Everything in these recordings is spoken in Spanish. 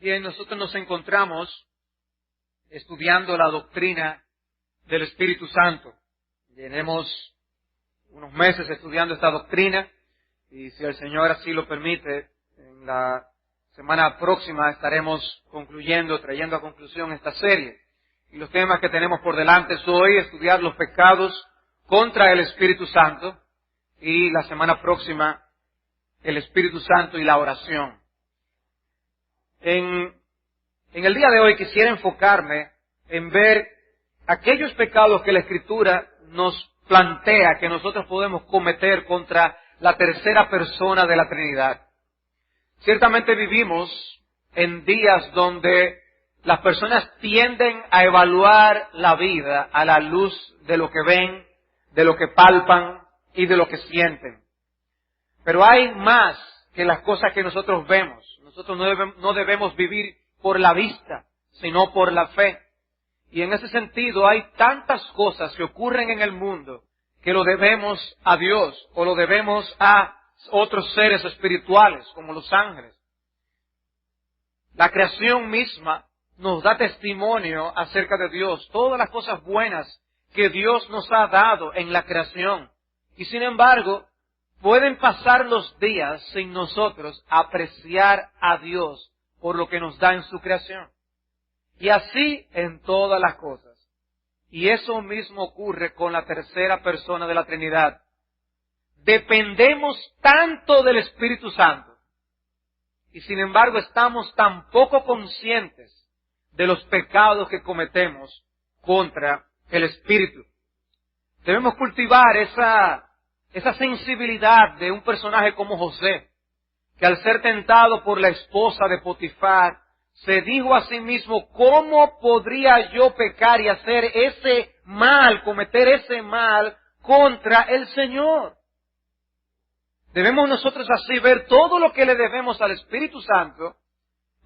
Bien, nosotros nos encontramos estudiando la doctrina del Espíritu Santo. Tenemos unos meses estudiando esta doctrina y si el Señor así lo permite, en la semana próxima estaremos trayendo a conclusión esta serie. Y los temas que tenemos por delante es hoy estudiar los pecados contra el Espíritu Santo y la semana próxima el Espíritu Santo y la oración. En el día de hoy quisiera enfocarme en ver aquellos pecados que la Escritura nos plantea que nosotros podemos cometer contra la tercera persona de la Trinidad. Ciertamente vivimos en días donde las personas tienden a evaluar la vida a la luz de lo que ven, de lo que palpan y de lo que sienten. Pero hay más que las cosas que nosotros vemos. Nosotros no debemos vivir por la vista, sino por la fe. Y en ese sentido hay tantas cosas que ocurren en el mundo que lo debemos a Dios o lo debemos a otros seres espirituales como los ángeles. La creación misma nos da testimonio acerca de Dios, todas las cosas buenas que Dios nos ha dado en la creación. Y sin embargo, pueden pasar los días sin nosotros apreciar a Dios por lo que nos da en su creación. Y así en todas las cosas. Y eso mismo ocurre con la tercera persona de la Trinidad. Dependemos tanto del Espíritu Santo. Y sin embargo estamos tan poco conscientes de los pecados que cometemos contra el Espíritu. Debemos cultivar esa sensibilidad de un personaje como José, que al ser tentado por la esposa de Potifar, se dijo a sí mismo, ¿cómo podría yo pecar y hacer cometer ese mal contra el Señor? Debemos nosotros así ver todo lo que le debemos al Espíritu Santo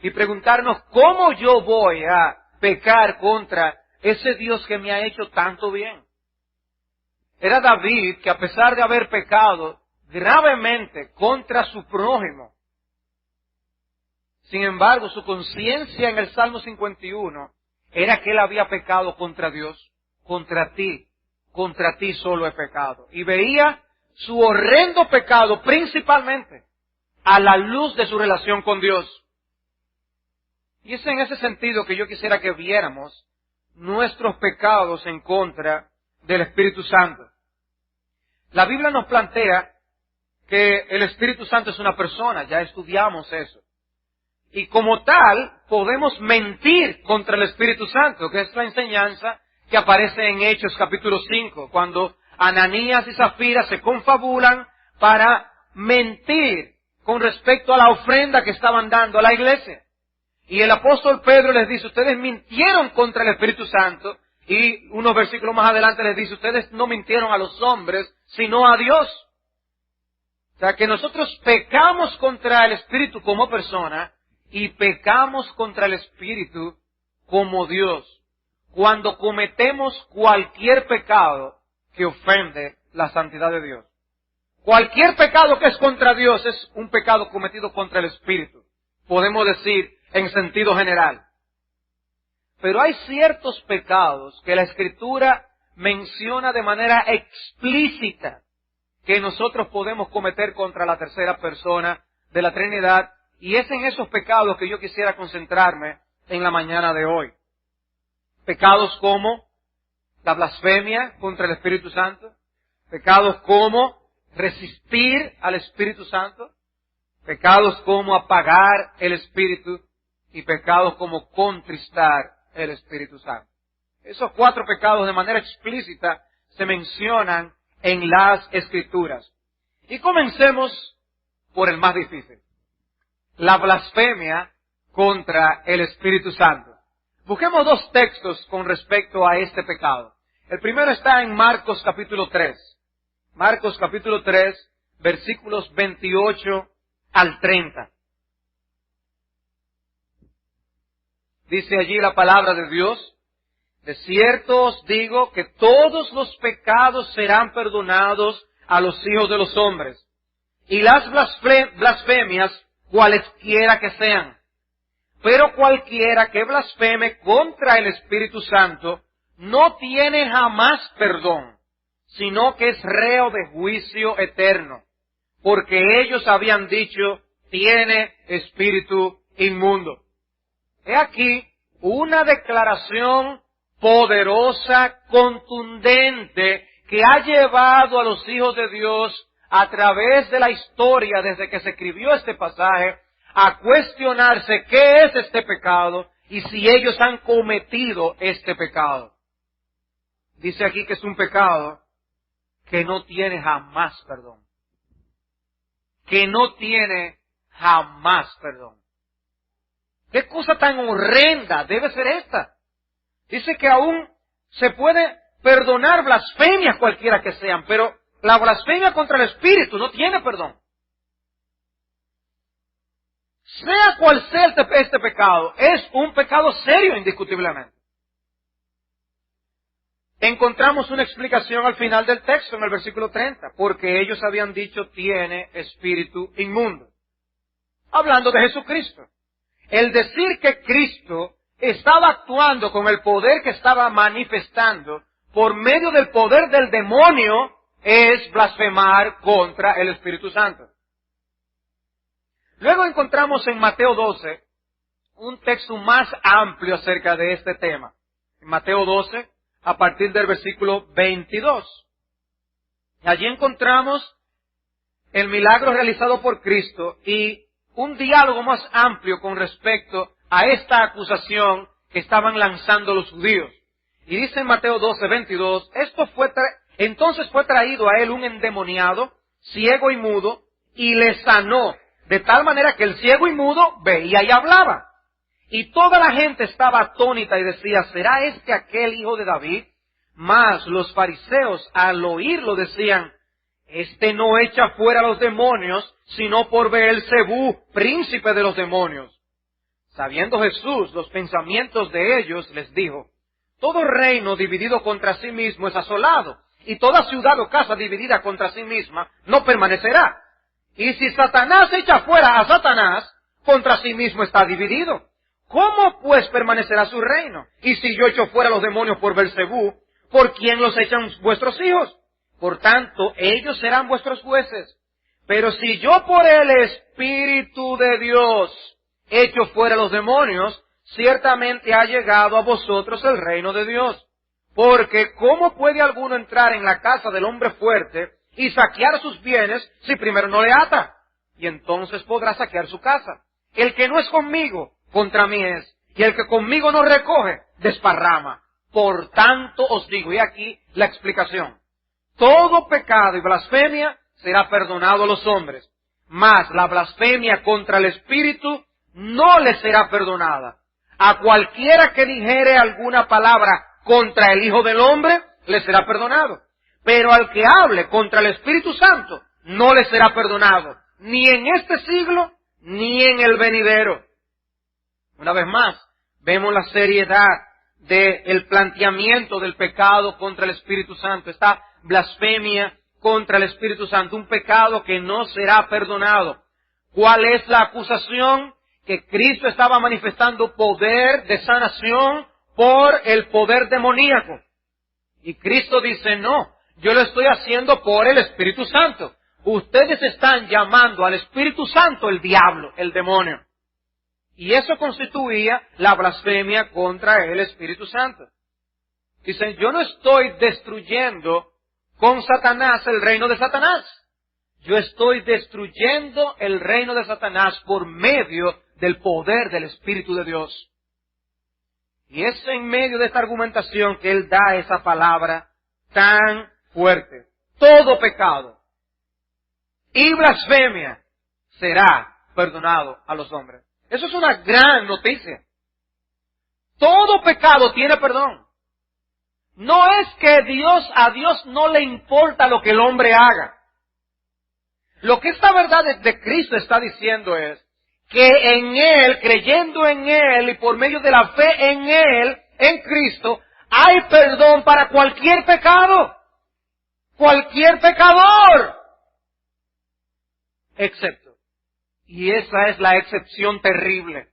y preguntarnos, ¿cómo yo voy a pecar contra ese Dios que me ha hecho tanto bien? Era David que a pesar de haber pecado gravemente contra su prójimo, sin embargo su conciencia en el Salmo 51 era que él había pecado contra Dios, contra ti solo he pecado. Y veía su horrendo pecado principalmente a la luz de su relación con Dios. Y es en ese sentido que yo quisiera que viéramos nuestros pecados en contra del Espíritu Santo. La Biblia nos plantea que el Espíritu Santo es una persona, ya estudiamos eso. Y como tal, podemos mentir contra el Espíritu Santo, que es la enseñanza que aparece en Hechos capítulo 5, cuando Ananías y Zafira se confabulan para mentir con respecto a la ofrenda que estaban dando a la iglesia. Y el apóstol Pedro les dice, ustedes mintieron contra el Espíritu Santo, y unos versículos más adelante les dice, ustedes no mintieron a los hombres, sino a Dios. O sea que nosotros pecamos contra el Espíritu como persona, y pecamos contra el Espíritu como Dios, cuando cometemos cualquier pecado que ofende la santidad de Dios. Cualquier pecado que es contra Dios es un pecado cometido contra el Espíritu, podemos decir en sentido general. Pero hay ciertos pecados que la Escritura menciona de manera explícita que nosotros podemos cometer contra la tercera persona de la Trinidad, y es en esos pecados que yo quisiera concentrarme en la mañana de hoy. Pecados como la blasfemia contra el Espíritu Santo, pecados como resistir al Espíritu Santo, pecados como apagar el Espíritu y pecados como contristar el Espíritu Santo. Esos 4 pecados de manera explícita se mencionan en las Escrituras. Y comencemos por el más difícil. La blasfemia contra el Espíritu Santo. Busquemos 2 textos con respecto a este pecado. El primero está en Marcos capítulo 3. Marcos capítulo 3, versículos 28 al 30. Dice allí la palabra de Dios, de cierto os digo que todos los pecados serán perdonados a los hijos de los hombres, y las blasfemias cualesquiera que sean. Pero cualquiera que blasfeme contra el Espíritu Santo no tiene jamás perdón, sino que es reo de juicio eterno, porque ellos habían dicho, tiene espíritu inmundo. He aquí una declaración poderosa, contundente, que ha llevado a los hijos de Dios a través de la historia, desde que se escribió este pasaje, a cuestionarse qué es este pecado y si ellos han cometido este pecado. Dice aquí que es un pecado que no tiene jamás perdón. Que no tiene jamás perdón. ¿Qué cosa tan horrenda debe ser esta? Dice que aún se puede perdonar blasfemias cualquiera que sean, pero la blasfemia contra el Espíritu no tiene perdón. Sea cual sea este pecado, es un pecado serio indiscutiblemente. Encontramos una explicación al final del texto, en el versículo 30, porque ellos habían dicho, tiene espíritu inmundo. Hablando de Jesucristo. El decir que Cristo estaba actuando con el poder que estaba manifestando por medio del poder del demonio es blasfemar contra el Espíritu Santo. Luego encontramos en Mateo 12 un texto más amplio acerca de este tema. En Mateo 12, a partir del versículo 22. Allí encontramos el milagro realizado por Cristo y un diálogo más amplio con respecto a esta acusación que estaban lanzando los judíos. Y dice en Mateo 12, 22, entonces fue traído a él un endemoniado, ciego y mudo, y le sanó, de tal manera que el ciego y mudo veía y hablaba. Y toda la gente estaba atónita y decía, ¿será este aquel hijo de David? Mas los fariseos al oírlo decían, este no echa fuera a los demonios, sino por Beelzebú, príncipe de los demonios. Sabiendo Jesús los pensamientos de ellos, les dijo, todo reino dividido contra sí mismo es asolado, y toda ciudad o casa dividida contra sí misma no permanecerá. Y si Satanás echa fuera a Satanás, contra sí mismo está dividido. ¿Cómo pues permanecerá su reino? Y si yo echo fuera a los demonios por Beelzebú, ¿por quién los echan vuestros hijos? Por tanto, ellos serán vuestros jueces. Pero si yo por el Espíritu de Dios echo fuera a los demonios, ciertamente ha llegado a vosotros el reino de Dios. Porque ¿cómo puede alguno entrar en la casa del hombre fuerte y saquear sus bienes si primero no le ata? Y entonces podrá saquear su casa. El que no es conmigo, contra mí es. Y el que conmigo no recoge, desparrama. Por tanto os digo, y aquí la explicación. Todo pecado y blasfemia será perdonado a los hombres, mas la blasfemia contra el Espíritu no le será perdonada. A cualquiera que dijere alguna palabra contra el Hijo del Hombre, le será perdonado. Pero al que hable contra el Espíritu Santo, no le será perdonado, ni en este siglo, ni en el venidero. Una vez más, vemos la seriedad del planteamiento del pecado contra el Espíritu Santo. Esta blasfemia contra el Espíritu Santo, un pecado que no será perdonado. ¿Cuál es la acusación? Que Cristo estaba manifestando poder de sanación por el poder demoníaco. Y Cristo dice, no, yo lo estoy haciendo por el Espíritu Santo. Ustedes están llamando al Espíritu Santo el diablo, el demonio. Y eso constituía la blasfemia contra el Espíritu Santo. Dicen, yo no estoy destruyendo con Satanás el reino de Satanás. Yo estoy destruyendo el reino de Satanás por medio del poder del Espíritu de Dios. Y es en medio de esta argumentación que Él da esa palabra tan fuerte. Todo pecado y blasfemia será perdonado a los hombres. Eso es una gran noticia. Todo pecado tiene perdón. No es que a Dios no le importa lo que el hombre haga. Lo que esta verdad de Cristo está diciendo es que en Él, creyendo en Él y por medio de la fe en Él, en Cristo, hay perdón para cualquier pecado. Cualquier pecador. Excepto. Y esa es la excepción terrible.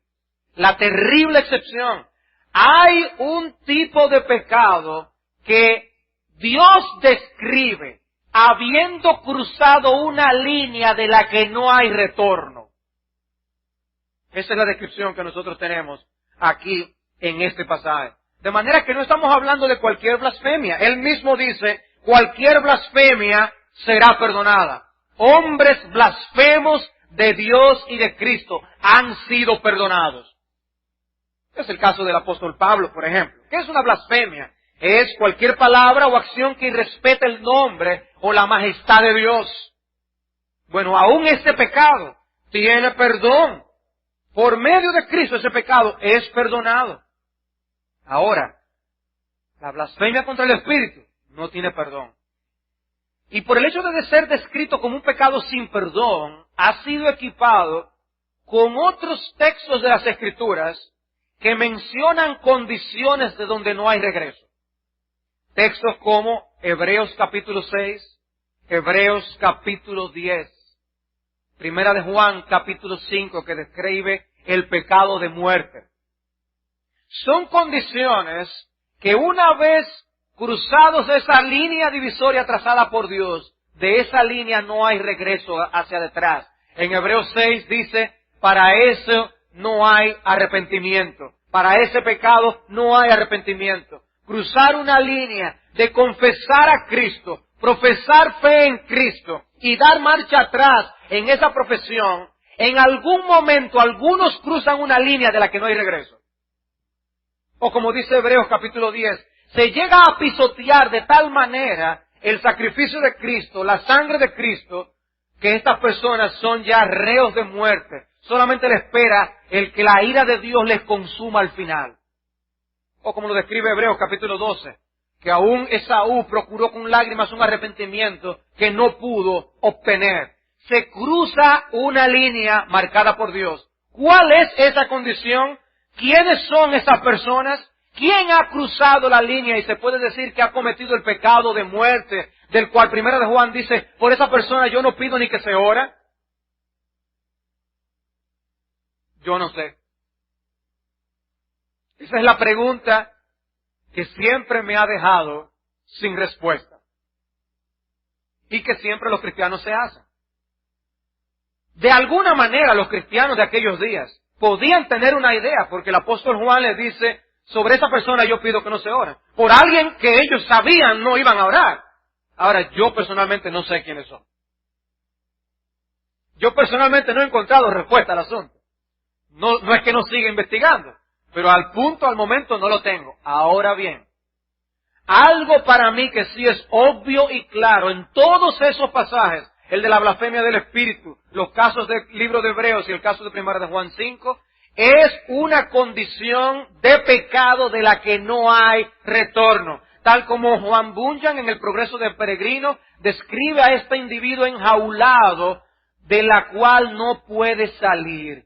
la terrible excepción. Hay un tipo de pecado que Dios describe habiendo cruzado una línea de la que no hay retorno. Esa es la descripción que nosotros tenemos aquí en este pasaje. De manera que no estamos hablando de cualquier blasfemia. Él mismo dice, cualquier blasfemia será perdonada. Hombres blasfemos de Dios y de Cristo han sido perdonados. Es el caso del apóstol Pablo, por ejemplo. ¿Qué es una blasfemia? Es cualquier palabra o acción que irrespete el nombre o la majestad de Dios. Bueno, aún ese pecado tiene perdón. Por medio de Cristo ese pecado es perdonado. Ahora, la blasfemia contra el Espíritu no tiene perdón. Y por el hecho de ser descrito como un pecado sin perdón, ha sido equipado con otros textos de las Escrituras que mencionan condiciones de donde no hay regreso. Textos como Hebreos capítulo 6, Hebreos capítulo 10, Primera de Juan capítulo 5, que describe el pecado de muerte. Son condiciones que una vez cruzados esa línea divisoria trazada por Dios, de esa línea no hay regreso hacia detrás. En Hebreos 6 dice, para eso no hay arrepentimiento. Para ese pecado no hay arrepentimiento. Cruzar una línea de confesar a Cristo, profesar fe en Cristo y dar marcha atrás en esa profesión, en algún momento algunos cruzan una línea de la que no hay regreso. O como dice Hebreos capítulo 10, se llega a pisotear de tal manera el sacrificio de Cristo, la sangre de Cristo, que estas personas son ya reos de muerte. Solamente le espera el que la ira de Dios les consuma al final. O como lo describe Hebreos capítulo 12, que aún Esaú procuró con lágrimas un arrepentimiento que no pudo obtener. Se cruza una línea marcada por Dios. ¿Cuál es esa condición? ¿Quiénes son esas personas? ¿Quién ha cruzado la línea y se puede decir que ha cometido el pecado de muerte, del cual Primera de Juan dice, por esa persona yo no pido ni que se ora? Yo no sé. Esa es la pregunta que siempre me ha dejado sin respuesta. Y que siempre los cristianos se hacen. De alguna manera los cristianos de aquellos días podían tener una idea, porque el apóstol Juan les dice, sobre esa persona yo pido que no se ore. Por alguien que ellos sabían no iban a orar. Ahora, yo personalmente no sé quiénes son. Yo personalmente no he encontrado respuesta al asunto. No es que no siga investigando, pero al momento no lo tengo. Ahora bien, algo para mí que sí es obvio y claro en todos esos pasajes, el de la blasfemia del Espíritu, los casos del libro de Hebreos y el caso de Primera de Juan 5, es una condición de pecado de la que no hay retorno. Tal como Juan Bunyan en El progreso del peregrino describe a este individuo enjaulado de la cual no puede salir.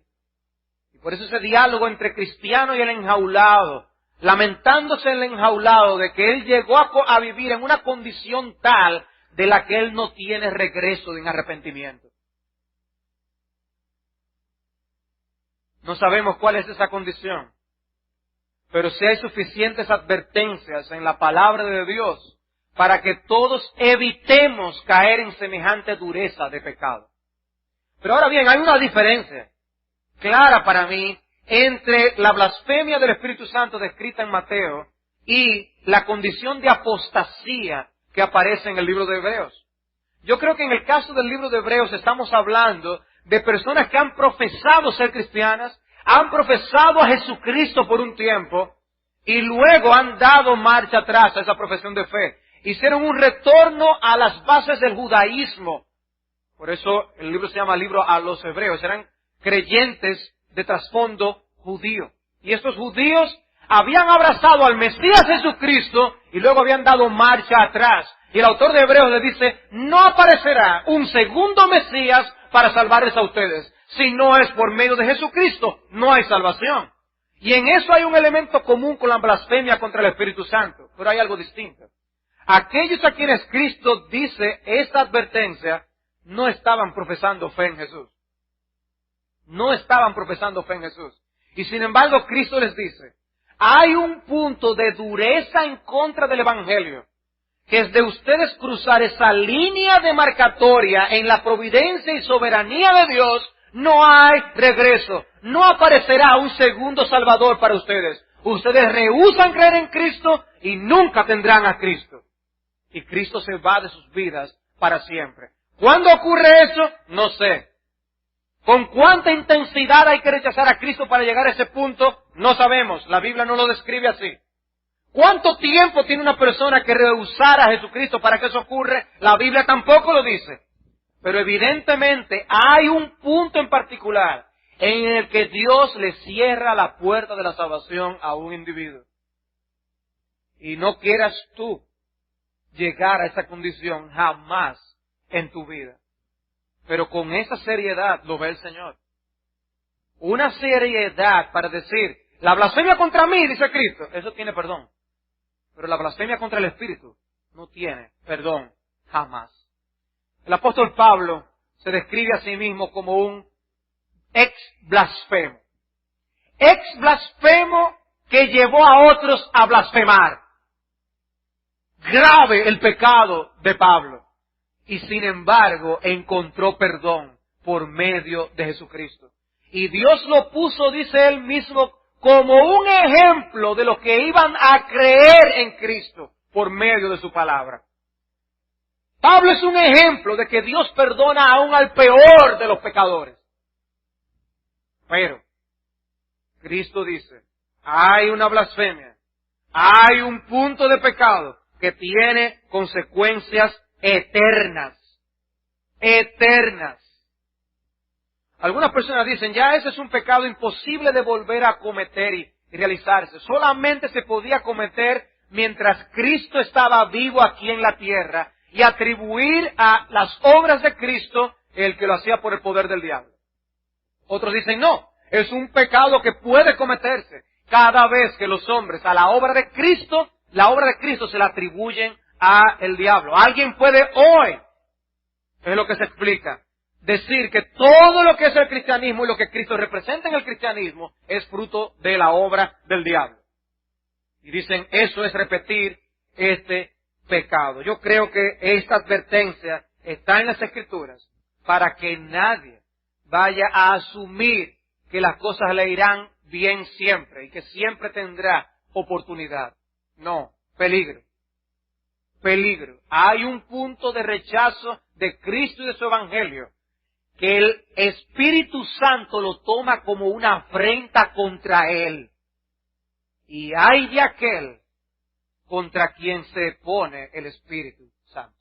Y por eso ese diálogo entre cristiano y el enjaulado, lamentándose el enjaulado de que él llegó a vivir en una condición tal de la que él no tiene regreso en arrepentimiento. No sabemos cuál es esa condición, pero sí hay suficientes advertencias en la palabra de Dios para que todos evitemos caer en semejante dureza de pecado. Pero ahora bien, hay una diferencia clara para mí entre la blasfemia del Espíritu Santo descrita en Mateo y la condición de apostasía que aparece en el libro de Hebreos. Yo creo que en el caso del libro de Hebreos estamos hablando de personas que han profesado ser cristianas, han profesado a Jesucristo por un tiempo y luego han dado marcha atrás a esa profesión de fe. Hicieron un retorno a las bases del judaísmo. Por eso el libro se llama Libro a los Hebreos. Eran creyentes de trasfondo judío. Y estos judíos habían abrazado al Mesías Jesucristo y luego habían dado marcha atrás. Y el autor de Hebreos le dice, no aparecerá un segundo Mesías para salvarles a ustedes. Si no es por medio de Jesucristo, no hay salvación. Y en eso hay un elemento común con la blasfemia contra el Espíritu Santo. Pero hay algo distinto. Aquellos a quienes Cristo dice esta advertencia, no estaban profesando fe en Jesús. No estaban profesando fe en Jesús. Y sin embargo, Cristo les dice, hay un punto de dureza en contra del Evangelio, que es de ustedes cruzar esa línea demarcatoria en la providencia y soberanía de Dios, no hay regreso. No aparecerá un segundo Salvador para ustedes. Ustedes rehúsan creer en Cristo y nunca tendrán a Cristo. Y Cristo se va de sus vidas para siempre. ¿Cuándo ocurre eso? No sé. ¿Con cuánta intensidad hay que rechazar a Cristo para llegar a ese punto? No sabemos. La Biblia no lo describe así. ¿Cuánto tiempo tiene una persona que rehusar a Jesucristo para que eso ocurra? La Biblia tampoco lo dice. Pero evidentemente hay un punto en particular en el que Dios le cierra la puerta de la salvación a un individuo. Y no quieras tú llegar a esa condición jamás en tu vida. Pero con esa seriedad lo ve el Señor. Una seriedad para decir, la blasfemia contra mí, dice Cristo, eso tiene perdón. Pero la blasfemia contra el Espíritu no tiene perdón jamás. El apóstol Pablo se describe a sí mismo como un ex blasfemo. Ex blasfemo que llevó a otros a blasfemar. Grave el pecado de Pablo. Y sin embargo encontró perdón por medio de Jesucristo. Y Dios lo puso, dice él mismo, como un ejemplo de los que iban a creer en Cristo por medio de su palabra. Pablo es un ejemplo de que Dios perdona aún al peor de los pecadores. Pero Cristo dice, hay una blasfemia, hay un punto de pecado que tiene consecuencias eternas. Eternas. Algunas personas dicen, ya ese es un pecado imposible de volver a cometer y realizarse. Solamente se podía cometer mientras Cristo estaba vivo aquí en la tierra y atribuir a las obras de Cristo el que lo hacía por el poder del diablo. Otros dicen, no, es un pecado que puede cometerse cada vez que los hombres a la obra de Cristo se la atribuyen a el diablo. Alguien puede hoy, es lo que se explica, decir que todo lo que es el cristianismo y lo que Cristo representa en el cristianismo es fruto de la obra del diablo. Y dicen, eso es repetir este pecado. Yo creo que esta advertencia está en las Escrituras para que nadie vaya a asumir que las cosas le irán bien siempre y que siempre tendrá oportunidad. No, peligro. Peligro. Hay un punto de rechazo de Cristo y de su Evangelio que el Espíritu Santo lo toma como una afrenta contra Él. Y hay de aquel contra quien se pone el Espíritu Santo.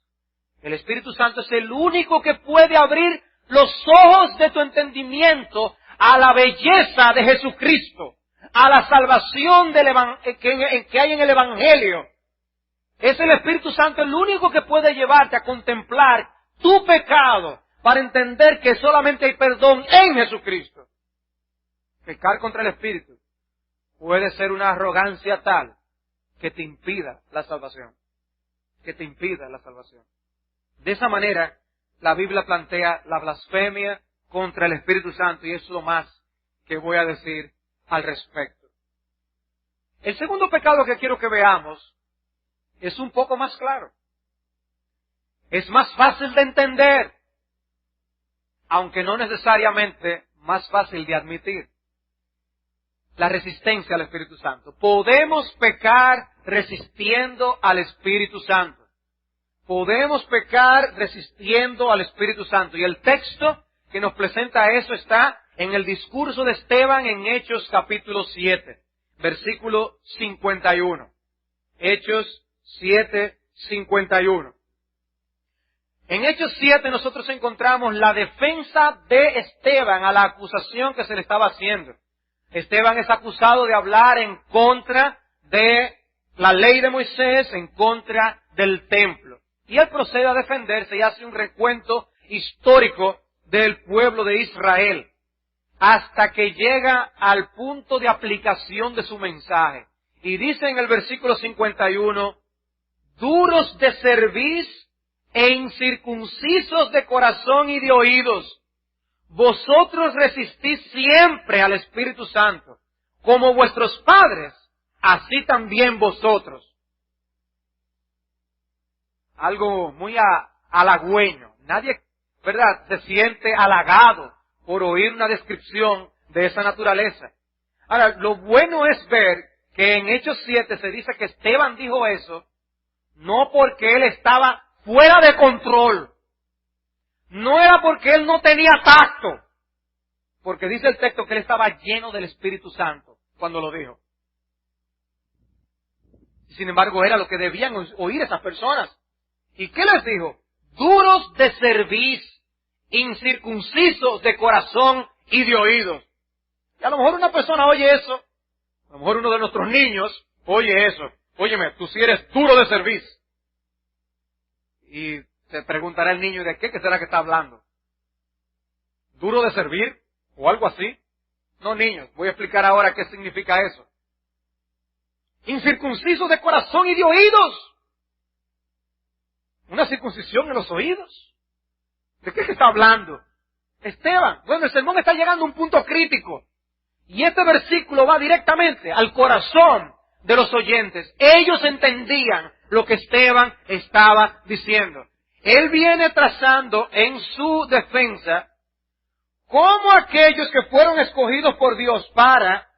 El Espíritu Santo es el único que puede abrir los ojos de tu entendimiento a la belleza de Jesucristo, a la salvación que hay en el Evangelio. Es el Espíritu Santo el único que puede llevarte a contemplar tu pecado para entender que solamente hay perdón en Jesucristo. Pecar contra el Espíritu puede ser una arrogancia tal que te impida la salvación. Que te impida la salvación. De esa manera, la Biblia plantea la blasfemia contra el Espíritu Santo y es lo más que voy a decir al respecto. El segundo pecado que quiero que veamos es un poco más claro. Es más fácil de entender, aunque no necesariamente más fácil de admitir. La resistencia al Espíritu Santo. Podemos pecar resistiendo al Espíritu Santo. Podemos pecar resistiendo al Espíritu Santo. Y el texto que nos presenta eso está en el discurso de Esteban en Hechos capítulo 7, versículo 51. Hechos 7, 51. En Hechos 7 nosotros encontramos la defensa de Esteban a la acusación que se le estaba haciendo. Esteban es acusado de hablar en contra de la ley de Moisés, en contra del templo. Y él procede a defenderse y hace un recuento histórico del pueblo de Israel, hasta que llega al punto de aplicación de su mensaje. Y dice en el versículo 51, duros de cerviz e incircuncisos de corazón y de oídos, vosotros resistís siempre al Espíritu Santo, como vuestros padres, así también vosotros. Algo muy halagüeño. Nadie, ¿verdad?, se siente halagado por oír una descripción de esa naturaleza. Ahora, lo bueno es ver que en Hechos 7 se dice que Esteban dijo eso, no porque él estaba fuera de control. No era porque él no tenía tacto. Porque dice el texto que él estaba lleno del Espíritu Santo cuando lo dijo. Sin embargo, era lo que debían oír esas personas. ¿Y qué les dijo? Duros de cerviz, incircuncisos de corazón y de oídos. Y a lo mejor una persona oye eso, a lo mejor uno de nuestros niños oye eso. Óyeme, tú sí eres duro de cerviz. Y se preguntará el niño, ¿de qué será que está hablando? ¿Duro de servir? ¿O algo así? No, niños, voy a explicar ahora qué significa eso. Incircuncisos de corazón y de oídos. ¿Una circuncisión en los oídos? ¿De qué se está hablando? Esteban, bueno, el sermón está llegando a un punto crítico. Y este versículo va directamente al corazón de los oyentes. Ellos entendían lo que Esteban estaba diciendo. Él viene trazando en su defensa cómo aquellos que fueron escogidos por Dios para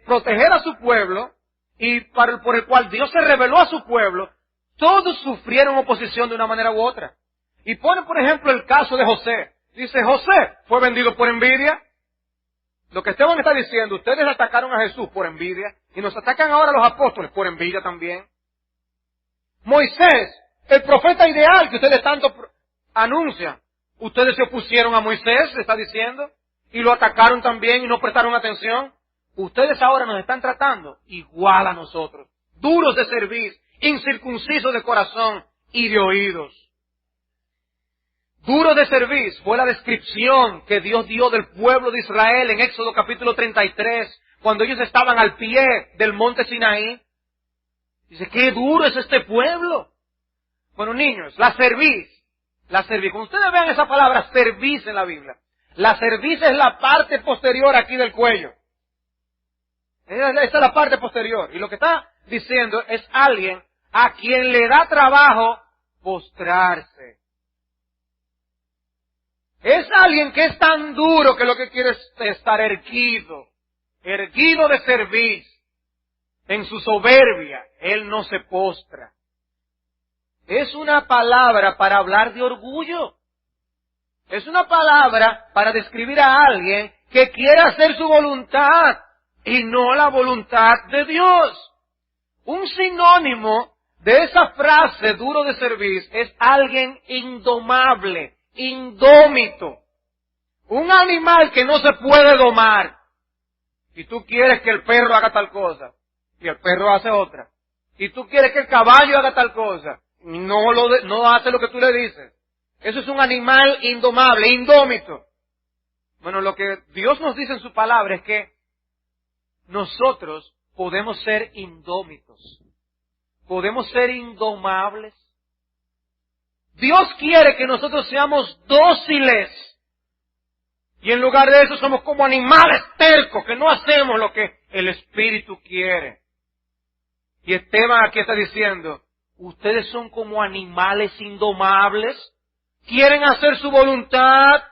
proteger a su pueblo y por el cual Dios se reveló a su pueblo, todos sufrieron oposición de una manera u otra. Y pone, por ejemplo, el caso de José. Dice, José fue vendido por envidia. Lo que Esteban está diciendo, ustedes atacaron a Jesús por envidia y nos atacan ahora los apóstoles por envidia también. Moisés, el profeta ideal que ustedes tanto anuncian, ustedes se opusieron a Moisés, se está diciendo, y lo atacaron también y no prestaron atención. Ustedes ahora nos están tratando igual a nosotros, duros de cerviz, incircuncisos de corazón y de oídos. Duro de cerviz fue la descripción que Dios dio del pueblo de Israel en Éxodo capítulo 33, cuando ellos estaban al pie del monte Sinaí. Dice, qué duro es este pueblo. Bueno, niños, la cerviz, cuando ustedes vean esa palabra cerviz en la Biblia, la cerviz es la parte posterior aquí del cuello. Esa es la parte posterior. Y lo que está diciendo es alguien a quien le da trabajo postrarse. Es alguien que es tan duro que lo que quiere es estar erguido de cerviz. En su soberbia, él no se postra. Es una palabra para hablar de orgullo. Es una palabra para describir a alguien que quiere hacer su voluntad y no la voluntad de Dios. Un sinónimo de esa frase duro de cerviz es alguien indomable, indómito. Un animal que no se puede domar. Y tú quieres que el perro haga tal cosa, y el perro hace otra. Y tú quieres que el caballo haga tal cosa, y no hace lo que tú le dices. Eso es un animal indomable, indómito. Bueno, lo que Dios nos dice en su palabra es que nosotros podemos ser indómitos. Podemos ser indomables. Dios quiere que nosotros seamos dóciles. Y en lugar de eso somos como animales tercos que no hacemos lo que el Espíritu quiere. Y Esteban aquí está diciendo, ustedes son como animales indomables. Quieren hacer su voluntad.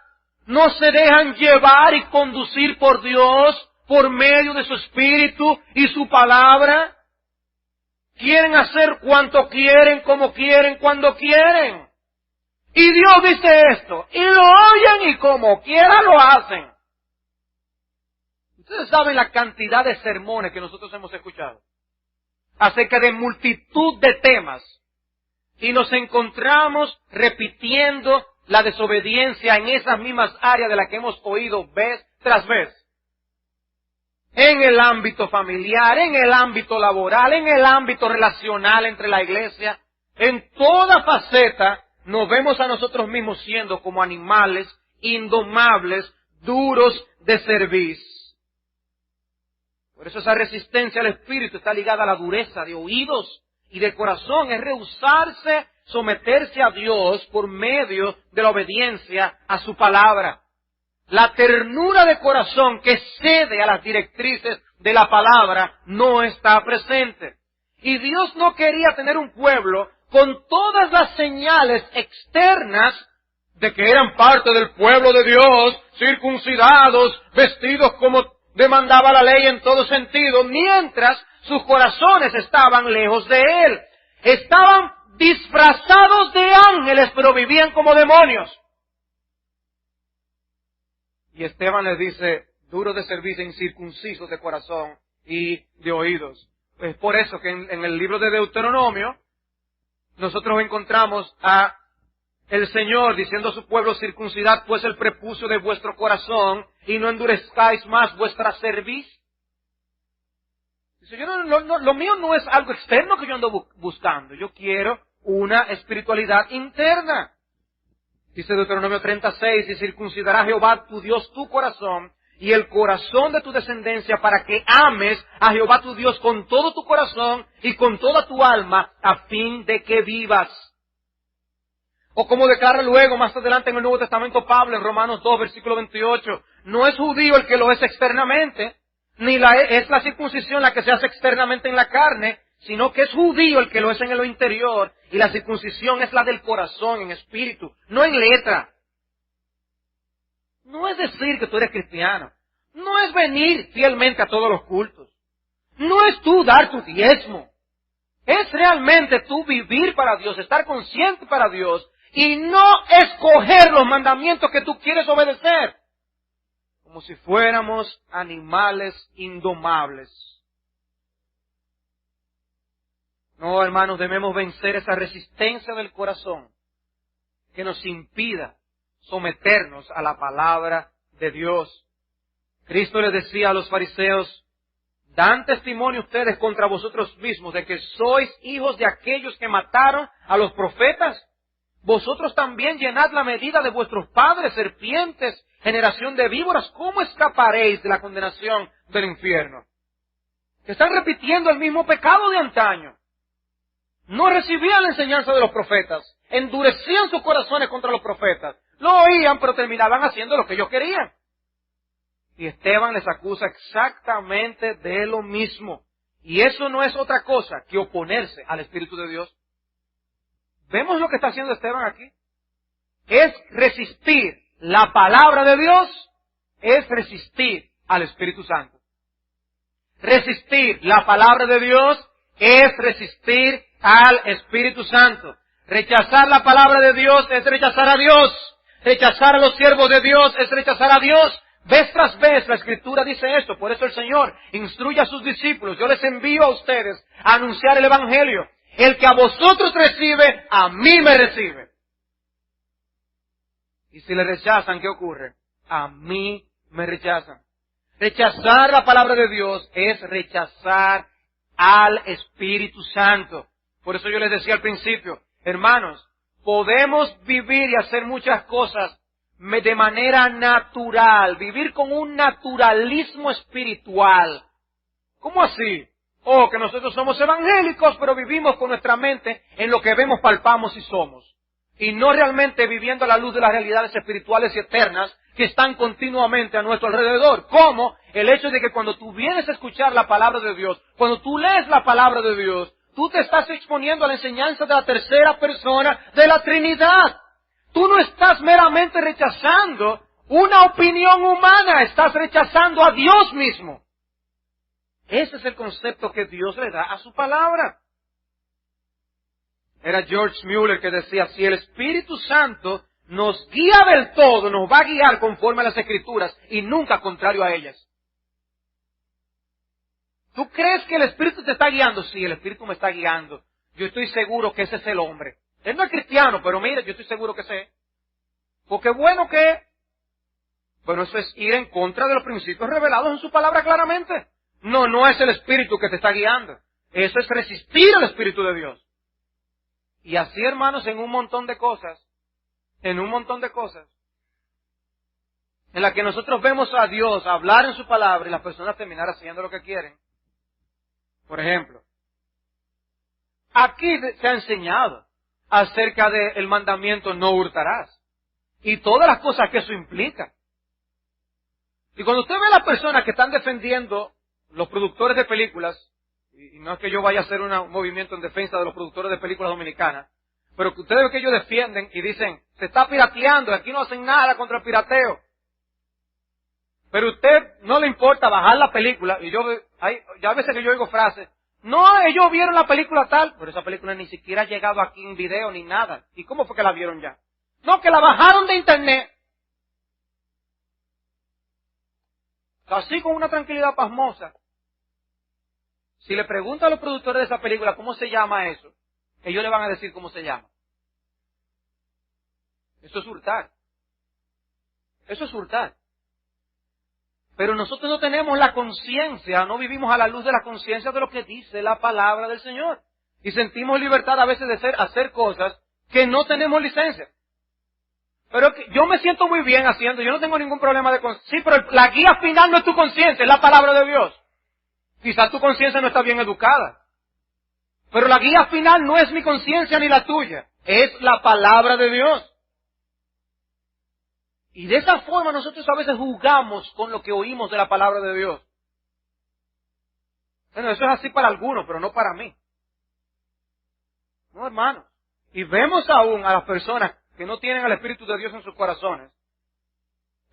No se dejan llevar y conducir por Dios por medio de su Espíritu y su palabra. Quieren hacer cuanto quieren, como quieren, cuando quieren. Y Dios dice esto, y lo oyen y como quiera lo hacen. Ustedes saben la cantidad de sermones que nosotros hemos escuchado acerca de multitud de temas. Y nos encontramos repitiendo la desobediencia en esas mismas áreas de las que hemos oído vez tras vez. En el ámbito familiar, en el ámbito laboral, en el ámbito relacional entre la iglesia, en toda faceta nos vemos a nosotros mismos siendo como animales indomables, duros de cerviz. Por eso esa resistencia al Espíritu está ligada a la dureza de oídos y de corazón. Es rehusarse, someterse a Dios por medio de la obediencia a su palabra. la ternura de corazón que cede a las directrices de la palabra no está presente. Y Dios no quería tener un pueblo con todas las señales externas de que eran parte del pueblo de Dios, circuncidados, vestidos como demandaba la ley en todo sentido, mientras sus corazones estaban lejos de Él. Estaban disfrazados de ángeles, pero vivían como demonios. Y Esteban les dice, duros de servicio, incircuncisos de corazón y de oídos. Es por eso que en el libro de Deuteronomio, nosotros encontramos a el Señor diciendo a su pueblo, circuncidad pues el prepucio de vuestro corazón y no endurezcáis más vuestra cerviz. Dice, lo mío no es algo externo que yo ando buscando, yo quiero una espiritualidad interna. Dice Deuteronomio 36, y circuncidará Jehová tu Dios tu corazón y el corazón de tu descendencia para que ames a Jehová tu Dios con todo tu corazón y con toda tu alma a fin de que vivas. O como declara luego más adelante en el Nuevo Testamento Pablo en Romanos 2 versículo 28, no es judío el que lo es externamente, ni es la circuncisión la que se hace externamente en la carne, sino que es judío el que lo es en lo interior, y la circuncisión es la del corazón, en espíritu, no en letra. No es decir que tú eres cristiano, no es venir fielmente a todos los cultos, no es tú dar tu diezmo, es realmente tú vivir para Dios, estar consciente para Dios, y no escoger los mandamientos que tú quieres obedecer, como si fuéramos animales indomables. No, hermanos, debemos vencer esa resistencia del corazón que nos impida someternos a la palabra de Dios. Cristo les decía a los fariseos, dan testimonio ustedes contra vosotros mismos de que sois hijos de aquellos que mataron a los profetas. Vosotros también llenad la medida de vuestros padres, serpientes, generación de víboras. ¿Cómo escaparéis de la condenación del infierno? Están repitiendo el mismo pecado de antaño. No recibían la enseñanza de los profetas. Endurecían sus corazones contra los profetas. Lo oían, pero terminaban haciendo lo que ellos querían. Y Esteban les acusa exactamente de lo mismo. Y eso no es otra cosa que oponerse al Espíritu de Dios. ¿Vemos lo que está haciendo Esteban aquí? Es resistir la palabra de Dios, es resistir al Espíritu Santo. Resistir la palabra de Dios es resistir al Espíritu Santo. Rechazar la palabra de Dios es rechazar a Dios. Rechazar a los siervos de Dios es rechazar a Dios. Vez tras vez la Escritura dice esto. Por eso el Señor instruye a sus discípulos. Yo les envío a ustedes a anunciar el Evangelio. El que a vosotros recibe, a mí me recibe. Y si le rechazan, ¿qué ocurre? A mí me rechazan. Rechazar la palabra de Dios es rechazar al Espíritu Santo. Por eso yo les decía al principio, hermanos, podemos vivir y hacer muchas cosas de manera natural, vivir con un naturalismo espiritual. ¿Cómo así? Oh, que nosotros somos evangélicos, pero vivimos con nuestra mente en lo que vemos, palpamos y somos. Y no realmente viviendo a la luz de las realidades espirituales y eternas que están continuamente a nuestro alrededor. Como el hecho de que cuando tú vienes a escuchar la palabra de Dios, cuando tú lees la palabra de Dios, tú te estás exponiendo a la enseñanza de la tercera persona de la Trinidad. Tú no estás meramente rechazando una opinión humana, estás rechazando a Dios mismo. Ese es el concepto que Dios le da a su palabra. Era George Mueller que decía, si el Espíritu Santo nos guía del todo, nos va a guiar conforme a las Escrituras y nunca contrario a ellas. ¿Tú crees que el Espíritu te está guiando? Sí, el Espíritu me está guiando. Yo estoy seguro que ese es el hombre. Él no es cristiano, pero mira, yo estoy seguro que sé. Porque bueno que... Bueno, eso es ir en contra de los principios revelados en su palabra claramente. No, no es el Espíritu que te está guiando. Eso es resistir al Espíritu de Dios. Y así, hermanos, en un montón de cosas, en las que nosotros vemos a Dios hablar en su palabra y las personas terminar haciendo lo que quieren. Por ejemplo, aquí se ha enseñado acerca del mandamiento no hurtarás y todas las cosas que eso implica. Y cuando usted ve a las personas que están defendiendo los productores de películas, y no es que yo vaya a hacer un movimiento en defensa de los productores de películas dominicanas, pero que ustedes ven que ellos defienden y dicen, se está pirateando, aquí no hacen nada contra el pirateo. Pero a usted no le importa bajar la película, y ya a veces que yo oigo frases, no, ellos vieron la película tal, pero esa película ni siquiera ha llegado aquí en video ni nada. ¿Y cómo fue que la vieron ya? No, que la bajaron de internet. Así con una tranquilidad pasmosa. Si le preguntan a los productores de esa película cómo se llama eso, ellos le van a decir cómo se llama. Eso es hurtar. Eso es hurtar. Pero nosotros no tenemos la conciencia, no vivimos a la luz de la conciencia de lo que dice la palabra del Señor. Y sentimos libertad a veces de hacer cosas que no tenemos licencia. Pero yo me siento muy bien haciendo, yo no tengo ningún problema de conciencia. Sí, pero la guía final no es tu conciencia, es la palabra de Dios. Quizás tu conciencia no está bien educada. Pero la guía final no es mi conciencia ni la tuya, es la palabra de Dios. Y de esa forma nosotros a veces jugamos con lo que oímos de la palabra de Dios. Bueno, eso es así para algunos, pero no para mí. No, hermanos. Y vemos aún a las personas que no tienen al Espíritu de Dios en sus corazones,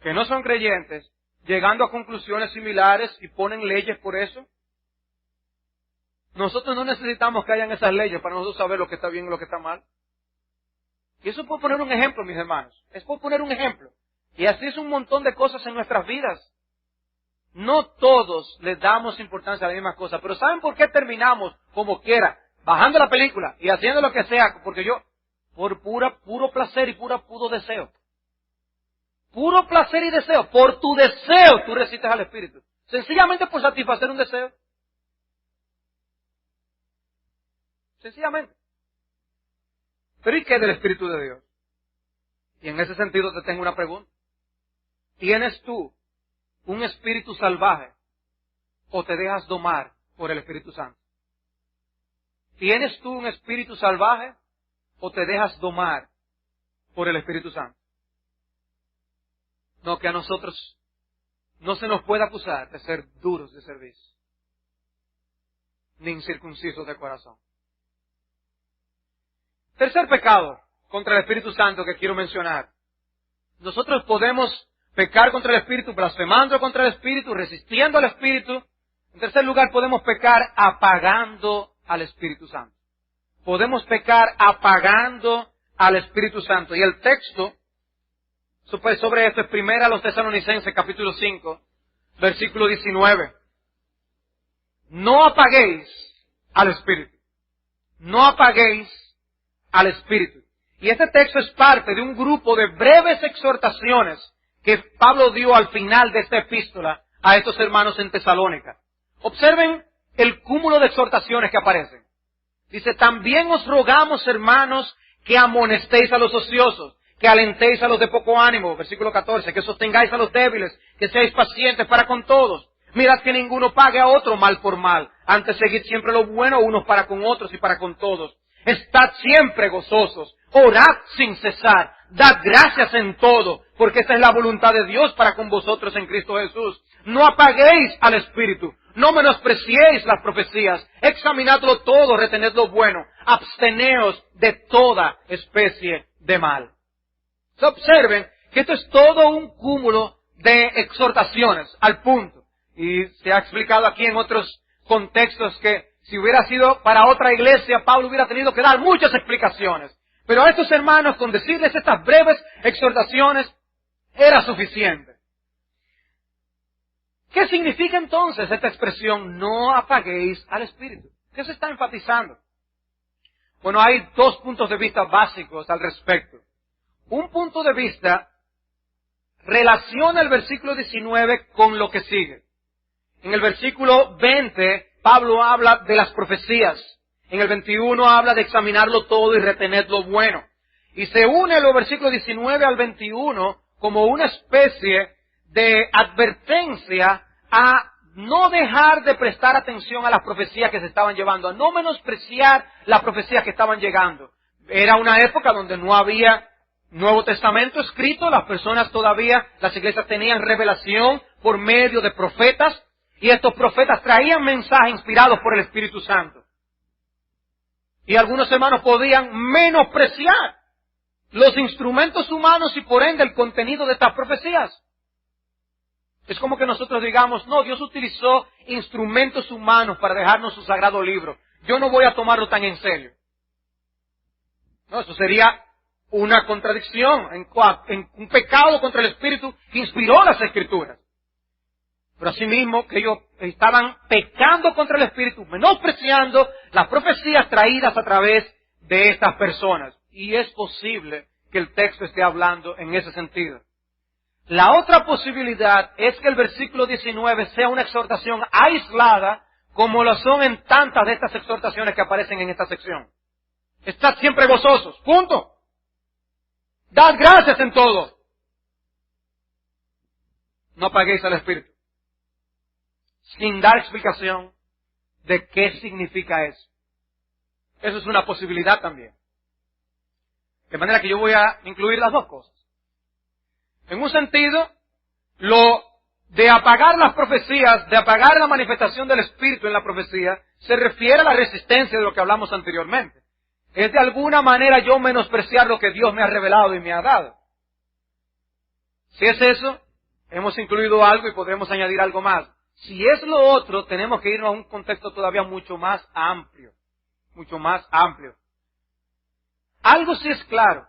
que no son creyentes, llegando a conclusiones similares y ponen leyes por eso. Nosotros no necesitamos que hayan esas leyes para nosotros saber lo que está bien y lo que está mal. Y eso es por poner un ejemplo, mis hermanos. Es por poner un ejemplo. Y así es un montón de cosas en nuestras vidas. No todos les damos importancia a las mismas cosas. Pero ¿saben por qué terminamos como quiera? Bajando la película y haciendo lo que sea. Porque por puro placer y puro deseo. Puro placer y deseo. Por tu deseo tú resistes al Espíritu. Sencillamente por satisfacer un deseo. Sencillamente. Pero ¿y qué del Espíritu de Dios? Y en ese sentido te tengo una pregunta. ¿Tienes tú un espíritu salvaje o te dejas domar por el Espíritu Santo? ¿Tienes tú un espíritu salvaje o te dejas domar por el Espíritu Santo? No, que a nosotros no se nos puede acusar de ser duros de servicio, ni incircuncisos de corazón. Tercer pecado contra el Espíritu Santo que quiero mencionar. Nosotros podemos pecar contra el Espíritu, blasfemando contra el Espíritu, resistiendo al Espíritu. En tercer lugar, podemos pecar apagando al Espíritu Santo. Podemos pecar apagando al Espíritu Santo. Y el texto sobre esto es 1 Tesalonicenses capítulo 5, versículo 19. No apaguéis al Espíritu. No apaguéis al Espíritu. Y este texto es parte de un grupo de breves exhortaciones que Pablo dio al final de esta epístola a estos hermanos en Tesalónica. Observen el cúmulo de exhortaciones que aparecen. Dice, también os rogamos, hermanos, que amonestéis a los ociosos, que alentéis a los de poco ánimo, versículo 14, que sostengáis a los débiles, que seáis pacientes para con todos. Mirad que ninguno pague a otro mal por mal, antes seguid siempre lo bueno unos para con otros y para con todos. Estad siempre gozosos, orad sin cesar, dad gracias en todo, porque esta es la voluntad de Dios para con vosotros en Cristo Jesús. No apaguéis al Espíritu, no menospreciéis las profecías, examinadlo todo, retened lo bueno, absteneos de toda especie de mal. Se observen que esto es todo un cúmulo de exhortaciones al punto. Y se ha explicado aquí en otros contextos que si hubiera sido para otra iglesia, Pablo hubiera tenido que dar muchas explicaciones. Pero a estos hermanos, con decirles estas breves exhortaciones, era suficiente. ¿Qué significa entonces esta expresión, no apaguéis al Espíritu? ¿Qué se está enfatizando? Bueno, hay dos puntos de vista básicos al respecto. Un punto de vista relaciona el versículo 19 con lo que sigue. En el versículo 20, Pablo habla de las profecías. En el 21 habla de examinarlo todo y retener lo bueno. Y se une los versículos 19 al 21 como una especie de advertencia a no dejar de prestar atención a las profecías que se estaban llevando, a no menospreciar las profecías que estaban llegando. Era una época donde no había Nuevo Testamento escrito, las personas todavía, las iglesias tenían revelación por medio de profetas, y estos profetas traían mensajes inspirados por el Espíritu Santo. Y algunos hermanos podían menospreciar los instrumentos humanos y por ende el contenido de estas profecías. Es como que nosotros digamos, no, Dios utilizó instrumentos humanos para dejarnos su sagrado libro. Yo no voy a tomarlo tan en serio. No, eso sería una contradicción, en un pecado contra el Espíritu que inspiró las Escrituras. Pero asimismo que ellos estaban pecando contra el Espíritu, menospreciando las profecías traídas a través de estas personas. Y es posible que el texto esté hablando en ese sentido. La otra posibilidad es que el versículo 19 sea una exhortación aislada, como lo son en tantas de estas exhortaciones que aparecen en esta sección. Estad siempre gozosos, punto. Dad gracias en todo. No apaguéis al Espíritu. Sin dar explicación de qué significa eso. Eso es una posibilidad también. De manera que yo voy a incluir las dos cosas. En un sentido, lo de apagar las profecías, de apagar la manifestación del Espíritu en la profecía, se refiere a la resistencia de lo que hablamos anteriormente. Es de alguna manera yo menospreciar lo que Dios me ha revelado y me ha dado. Si es eso, hemos incluido algo y podremos añadir algo más. Si es lo otro, tenemos que irnos a un contexto todavía mucho más amplio. Mucho más amplio. Algo sí es claro.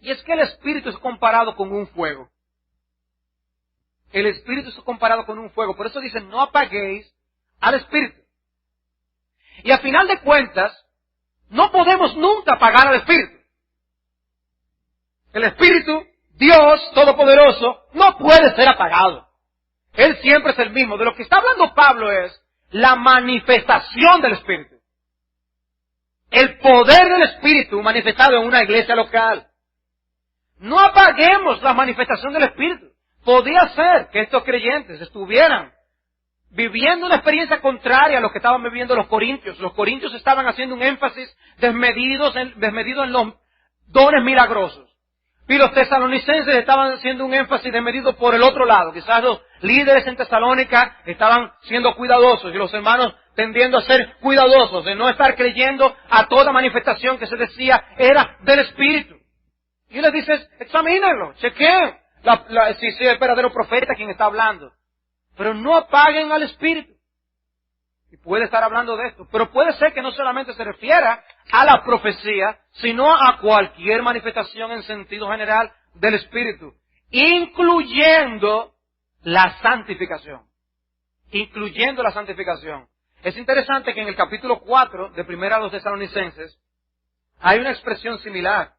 Y es que el Espíritu es comparado con un fuego. El Espíritu es comparado con un fuego. Por eso dicen, no apaguéis al Espíritu. Y a final de cuentas, no podemos nunca apagar al Espíritu. El Espíritu, Dios Todopoderoso, no puede ser apagado. Él siempre es el mismo. De lo que está hablando Pablo es la manifestación del Espíritu. El poder del Espíritu manifestado en una iglesia local. No apaguemos la manifestación del Espíritu. Podía ser que estos creyentes estuvieran viviendo una experiencia contraria a lo que estaban viviendo los corintios. Los corintios estaban haciendo un énfasis desmedido en los dones milagrosos. Y los tesalonicenses estaban haciendo un énfasis desmedido por el otro lado. Quizás los líderes en Tesalónica estaban siendo cuidadosos y los hermanos tendiendo a ser cuidadosos, de no estar creyendo a toda manifestación que se decía era del Espíritu. Y les dices, examínenlo, chequeen si es el verdadero profeta quien está hablando. Pero no apaguen al Espíritu. Y puede estar hablando de esto. Pero puede ser que no solamente se refiera a la profecía, sino a cualquier manifestación en sentido general del Espíritu. Incluyendo la santificación. Incluyendo la santificación. Es interesante que en el capítulo 4 de Primera a los Tesalonicenses hay una expresión similar.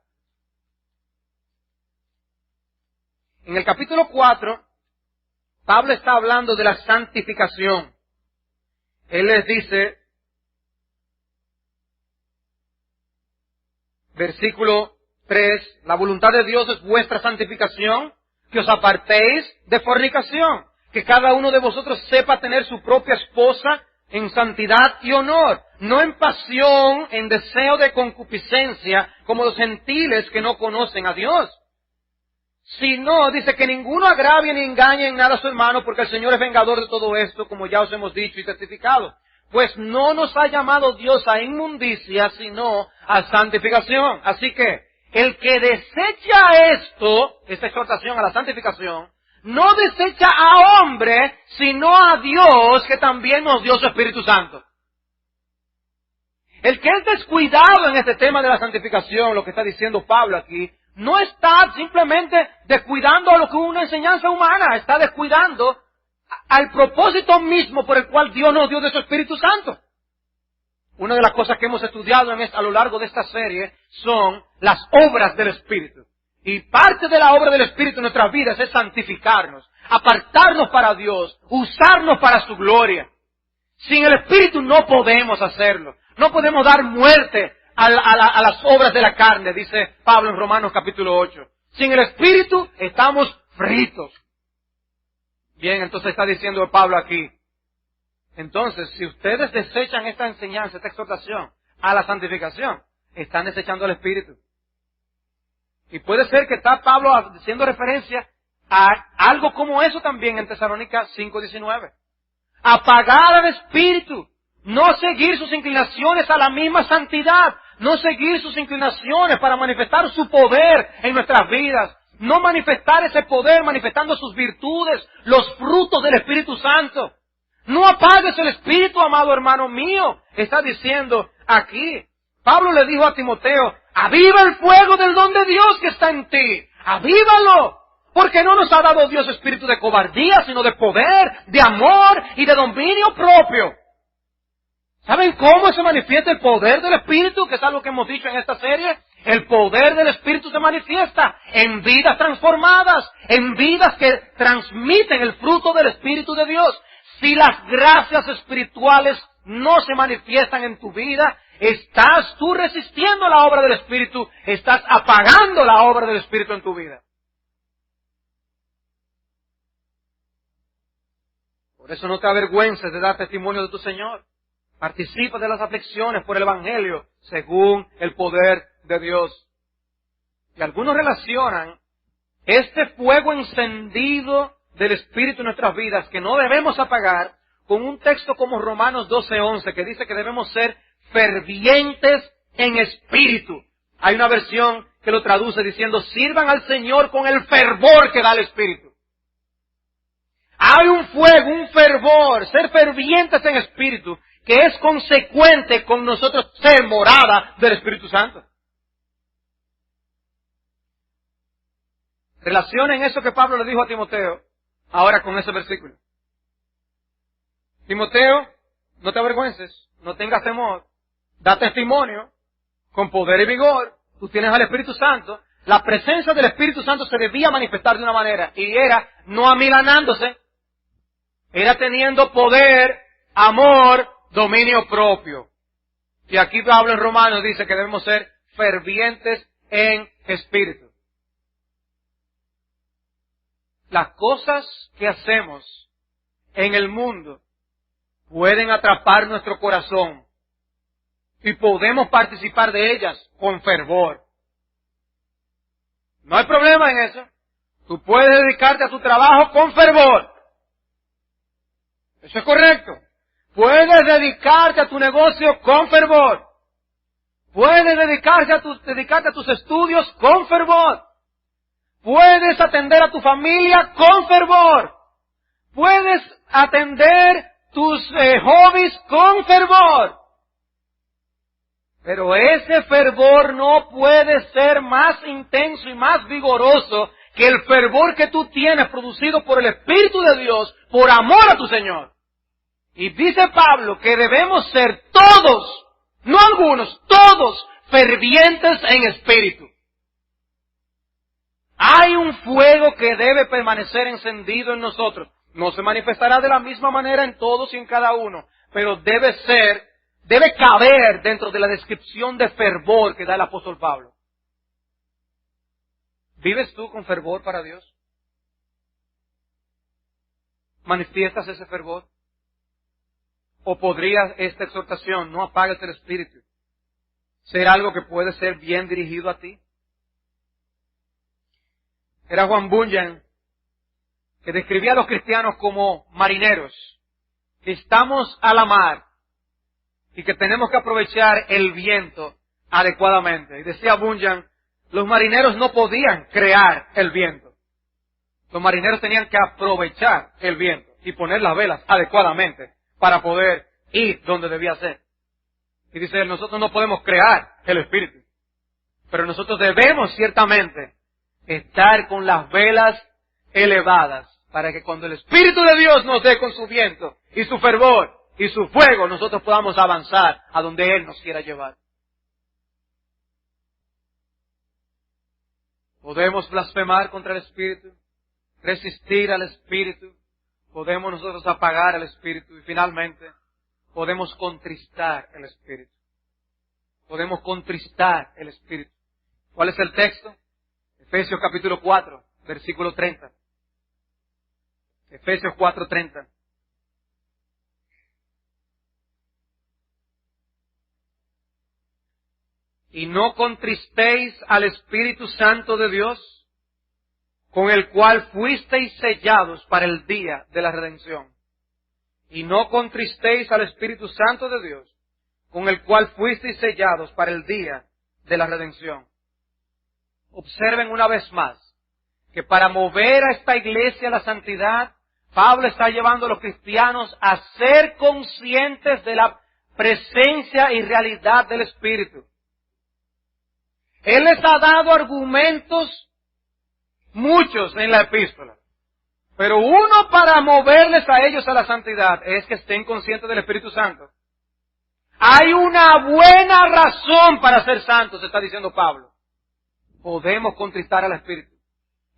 En el capítulo 4, Pablo está hablando de la santificación. Él les dice, versículo 3, la voluntad de Dios es vuestra santificación, que os apartéis de fornicación, que cada uno de vosotros sepa tener su propia esposa en santidad y honor, no en pasión, en deseo de concupiscencia, como los gentiles que no conocen a Dios. Sino, dice, que ninguno agravie ni engañe en nada a su hermano, porque el Señor es vengador de todo esto, como ya os hemos dicho y testificado. Pues no nos ha llamado Dios a inmundicia, sino a santificación. Así que, el que desecha esto, esta exhortación a la santificación, no desecha a hombre, sino a Dios, que también nos dio su Espíritu Santo. El que es descuidado en este tema de la santificación, lo que está diciendo Pablo aquí, no está simplemente descuidando lo que es una enseñanza humana, está descuidando al propósito mismo por el cual Dios nos dio de su Espíritu Santo. Una de las cosas que hemos estudiado a lo largo de esta serie son las obras del Espíritu. Y parte de la obra del Espíritu en nuestras vidas es santificarnos, apartarnos para Dios, usarnos para su gloria. Sin el Espíritu no podemos hacerlo. No podemos dar muerte a las obras de la carne, dice Pablo en Romanos capítulo 8. Sin el Espíritu estamos fritos. Bien, entonces está diciendo Pablo aquí. Entonces, si ustedes desechan esta enseñanza, esta exhortación a la santificación, están desechando al Espíritu. Y puede ser que está Pablo haciendo referencia a algo como eso también en Tesalónica 5:19. Apagar al espíritu, no seguir sus inclinaciones a la misma santidad, no seguir sus inclinaciones para manifestar su poder en nuestras vidas, no manifestar ese poder manifestando sus virtudes, los frutos del Espíritu Santo. No apagues el espíritu, amado hermano mío, está diciendo aquí. Pablo le dijo a Timoteo, aviva el fuego del don de Dios que está en ti, avívalo, porque no nos ha dado Dios espíritu de cobardía, sino de poder, de amor y de dominio propio. ¿Saben cómo se manifiesta el poder del Espíritu? Que es algo que hemos dicho en esta serie. El poder del Espíritu se manifiesta en vidas transformadas, en vidas que transmiten el fruto del Espíritu de Dios. Si las gracias espirituales no se manifiestan en tu vida, estás tú resistiendo la obra del Espíritu, estás apagando la obra del Espíritu en tu vida. Por eso no te avergüences de dar testimonio de tu Señor. Participa de las aflicciones por el Evangelio según el poder de Dios. Y algunos relacionan este fuego encendido del Espíritu en nuestras vidas que no debemos apagar con un texto como Romanos 12:11 que dice que debemos ser fervientes en espíritu. Hay una versión que lo traduce diciendo sirvan al Señor con el fervor que da el Espíritu. Hay un fuego, un fervor, ser fervientes en espíritu que es consecuente con nosotros ser morada del Espíritu Santo. Relacionen eso que Pablo le dijo a Timoteo ahora con ese versículo. Timoteo, no te avergüences, no tengas temor, da testimonio con poder y vigor, tú tienes al Espíritu Santo. La presencia del Espíritu Santo se debía manifestar de una manera y era no amilanándose, era teniendo poder, amor, dominio propio. Y aquí Pablo en Romanos dice que debemos ser fervientes en espíritu. Las cosas que hacemos en el mundo pueden atrapar nuestro corazón y podemos participar de ellas con fervor. No hay problema en eso. Tú puedes dedicarte a tu trabajo con fervor. Eso es correcto. Puedes dedicarte a tu negocio con fervor. Puedes dedicarte a tus estudios con fervor. Puedes atender a tu familia con fervor. Puedes atender tus hobbies con fervor. Pero ese fervor no puede ser más intenso y más vigoroso que el fervor que tú tienes producido por el Espíritu de Dios, por amor a tu Señor. Y dice Pablo que debemos ser todos, no algunos, todos fervientes en espíritu. Hay un fuego que debe permanecer encendido en nosotros. No se manifestará de la misma manera en todos y en cada uno, pero debe caber dentro de la descripción de fervor que da el apóstol Pablo. ¿Vives tú con fervor para Dios? ¿Manifiestas ese fervor? ¿O podría esta exhortación, no apagues el espíritu, ser algo que puede ser bien dirigido a ti? Era Juan Bunyan que describía a los cristianos como marineros, que estamos a la mar y que tenemos que aprovechar el viento adecuadamente. Y decía Bunyan, los marineros no podían crear el viento. Los marineros tenían que aprovechar el viento y poner las velas adecuadamente para poder ir donde debía ser. Y dice él, nosotros no podemos crear el espíritu, pero nosotros debemos ciertamente estar con las velas elevadas para que cuando el Espíritu de Dios nos dé con su viento y su fervor y su fuego, nosotros podamos avanzar a donde Él nos quiera llevar. Podemos blasfemar contra el Espíritu, resistir al Espíritu, podemos nosotros apagar el Espíritu y finalmente podemos contristar el Espíritu. Podemos contristar el Espíritu. ¿Cuál es el texto? Efesios capítulo 4, versículo 30. Efesios 4:30. y no contristéis al Espíritu Santo de Dios, con el cual fuisteis sellados para el día de la redención. Y no contristéis al Espíritu Santo de Dios, con el cual fuisteis sellados para el día de la redención. Observen una vez más que para mover a esta iglesia a la santidad, Pablo está llevando a los cristianos a ser conscientes de la presencia y realidad del Espíritu. Él les ha dado argumentos, muchos en la epístola, pero uno para moverles a ellos a la santidad es que estén conscientes del Espíritu Santo. Hay una buena razón para ser santos, está diciendo Pablo. Podemos contristar al Espíritu.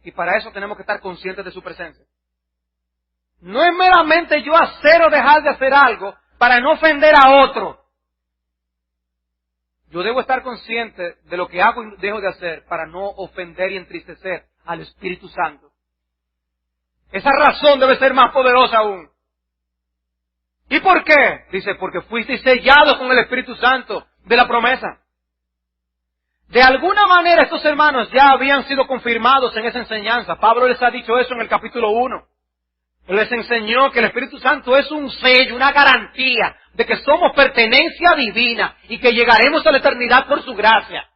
Y para eso tenemos que estar conscientes de su presencia. No es meramente yo hacer o dejar de hacer algo para no ofender a otro. Yo debo estar consciente de lo que hago y dejo de hacer para no ofender y entristecer al Espíritu Santo. Esa razón debe ser más poderosa aún. ¿Y por qué? Dice, porque fuisteis sellados con el Espíritu Santo de la promesa. De alguna manera estos hermanos ya habían sido confirmados en esa enseñanza. Pablo les ha dicho eso en el capítulo 1. Él les enseñó que el Espíritu Santo es un sello, una garantía de que somos pertenencia divina y que llegaremos a la eternidad por su gracia.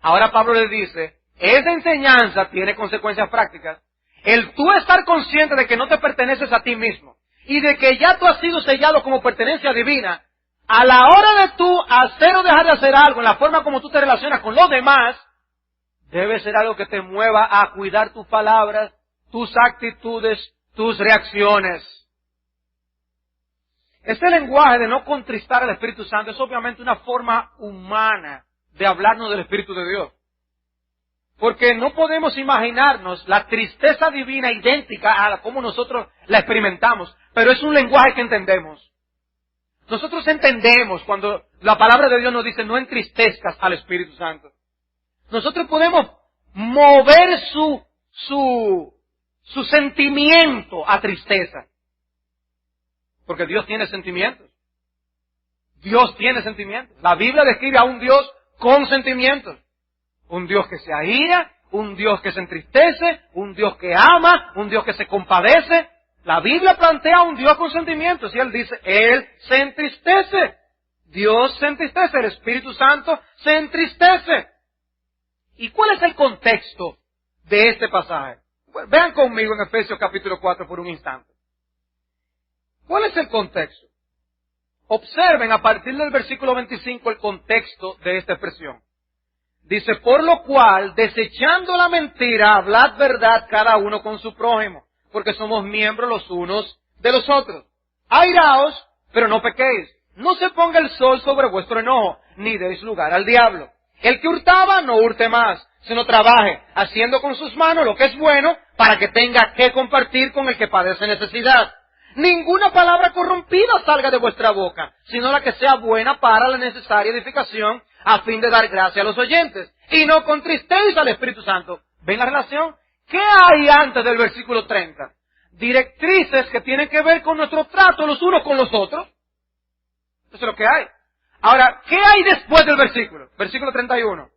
Ahora Pablo les dice, esa enseñanza tiene consecuencias prácticas. El tú estar consciente de que no te perteneces a ti mismo y de que ya tú has sido sellado como pertenencia divina, a la hora de tú hacer o dejar de hacer algo, en la forma como tú te relacionas con los demás, debe ser algo que te mueva a cuidar tus palabras, tus actitudes, tus reacciones. Este lenguaje de no contristar al Espíritu Santo es obviamente una forma humana de hablarnos del Espíritu de Dios. Porque no podemos imaginarnos la tristeza divina idéntica a como nosotros la experimentamos, pero es un lenguaje que entendemos. Nosotros entendemos cuando la palabra de Dios nos dice no entristezcas al Espíritu Santo. Nosotros podemos mover su sentimiento a tristeza. Porque Dios tiene sentimientos. Dios tiene sentimientos. La Biblia describe a un Dios con sentimientos. Un Dios que se aira, un Dios que se entristece, un Dios que ama, un Dios que se compadece. La Biblia plantea un Dios con sentimientos y Él dice, Él se entristece. Dios se entristece, el Espíritu Santo se entristece. ¿Y cuál es el contexto de este pasaje? Vean conmigo en Efesios capítulo 4 por un instante. ¿Cuál es el contexto? Observen a partir del versículo 25 el contexto de esta expresión. Dice, por lo cual, desechando la mentira, hablad verdad cada uno con su prójimo, porque somos miembros los unos de los otros. Airaos, pero no pequéis. No se ponga el sol sobre vuestro enojo, ni deis lugar al diablo. El que hurtaba, no hurte más, sino trabaje, haciendo con sus manos lo que es bueno, para que tenga que compartir con el que padece necesidad. Ninguna palabra corrompida salga de vuestra boca, sino la que sea buena para la necesaria edificación, a fin de dar gracia a los oyentes. Y no contristéis al Espíritu Santo. ¿Ven la relación? ¿Qué hay antes del versículo 30? Directrices que tienen que ver con nuestro trato los unos con los otros. Eso es lo que hay. Ahora, ¿qué hay después del versículo? Versículo 31.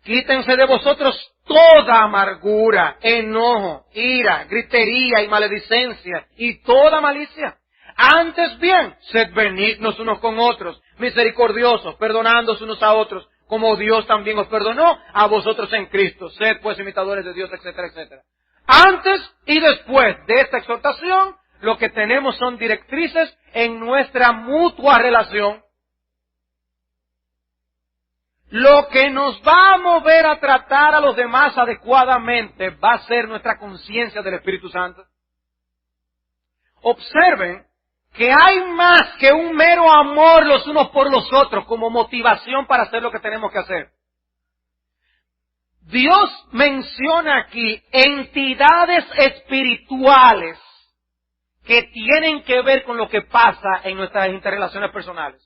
Quítense de vosotros toda amargura, enojo, ira, gritería y maledicencia y toda malicia. Antes bien, sed benignos unos con otros, misericordiosos, perdonándoos unos a otros, como Dios también os perdonó a vosotros en Cristo. Sed pues imitadores de Dios, etcétera, etcétera. Antes y después de esta exhortación, lo que tenemos son directrices en nuestra mutua relación. Lo que nos va a mover a tratar a los demás adecuadamente va a ser nuestra conciencia del Espíritu Santo. Observen que hay más que un mero amor los unos por los otros como motivación para hacer lo que tenemos que hacer. Dios menciona aquí entidades espirituales que tienen que ver con lo que pasa en nuestras interrelaciones personales.